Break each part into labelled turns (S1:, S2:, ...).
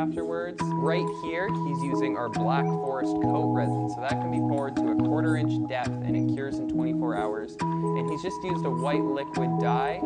S1: afterwards. Right here, he's using our Black Forest coat resin. So that can be poured to a 1/4 inch depth and it cures in 24 hours. And he's just used a white liquid dye.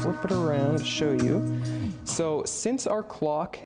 S1: Flip it around to show you. So since our clock